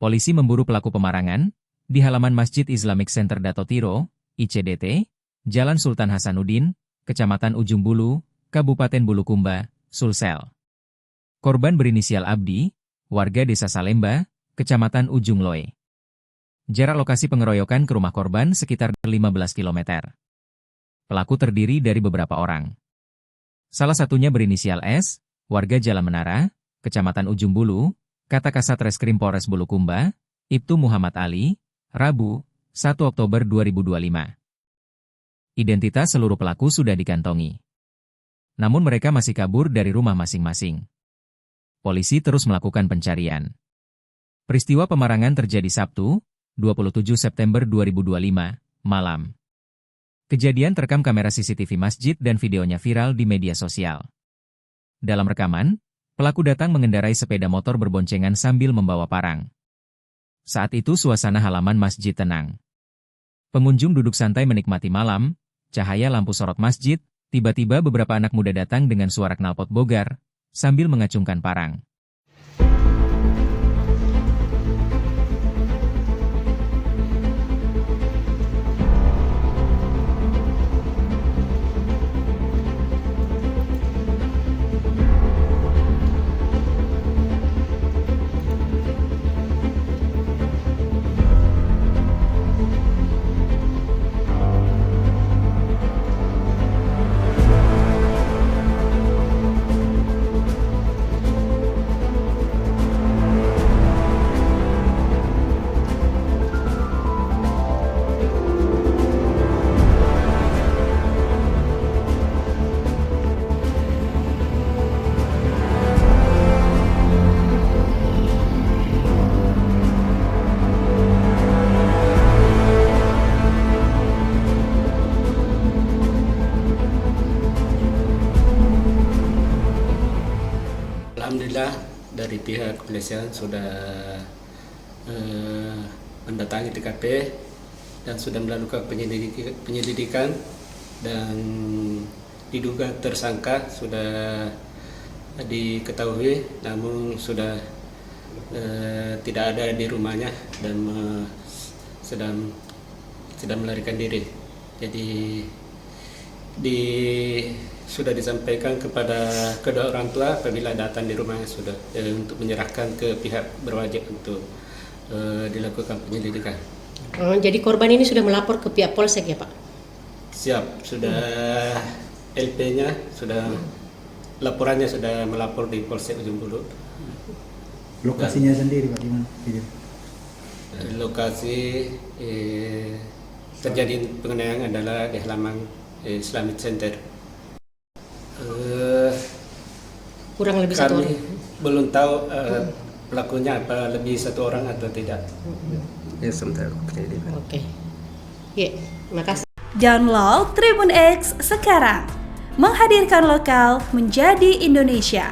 Polisi memburu pelaku pemarangan di halaman Masjid Islamic Center Datotiro, ICDT, Jalan Sultan Hasanuddin, Kecamatan Ujung Bulu, Kabupaten Bulukumba, Sulsel. Korban berinisial Abdi, warga Desa Salemba, Kecamatan Ujung Loe. Jarak lokasi pengeroyokan ke rumah korban sekitar 15 km. Pelaku terdiri dari beberapa orang. Salah satunya berinisial S, warga Jalan Menara, Kecamatan Ujung Bulu, kata Kasat Reskrim Polres Bulukumba, Ibtu Muhammad Ali, Rabu, 1 Oktober 2025. Identitas seluruh pelaku sudah dikantongi. Namun mereka masih kabur dari rumah masing-masing. Polisi terus melakukan pencarian. Peristiwa pemarangan terjadi Sabtu, 27 September 2025, malam. Kejadian terekam kamera CCTV masjid dan videonya viral di media sosial. Dalam rekaman, pelaku datang mengendarai sepeda motor berboncengan sambil membawa parang. Saat itu suasana halaman masjid tenang. Pengunjung duduk santai menikmati malam, cahaya lampu sorot masjid, tiba-tiba beberapa anak muda datang dengan suara knalpot bogar, sambil mengacungkan parang. Alhamdulillah dari pihak kepolisian sudah mendatangi TKP dan sudah melakukan penyelidikan dan diduga tersangka sudah diketahui, namun sudah tidak ada di rumahnya dan sedang melarikan diri. Jadi sudah disampaikan kepada kedua orang tua apabila datang di rumahnya sudah untuk menyerahkan ke pihak berwajib untuk dilakukan penyelidikan. Jadi korban ini sudah melapor ke pihak polsek ya Pak? Siap, sudah LP-nya sudah laporannya sudah melapor di Polsek Ujung Bulu. Lokasinya sendiri Pak, di mana? Lokasi terjadi penganiayaan adalah di halaman Islamic Center. Kurang lebih satu orang. Belum tahu pelakunya apa lebih satu orang atau tidak. Ya sebentar. Oke. Ya, makasih. Download Tribun X sekarang. Menghadirkan lokal menjadi Indonesia.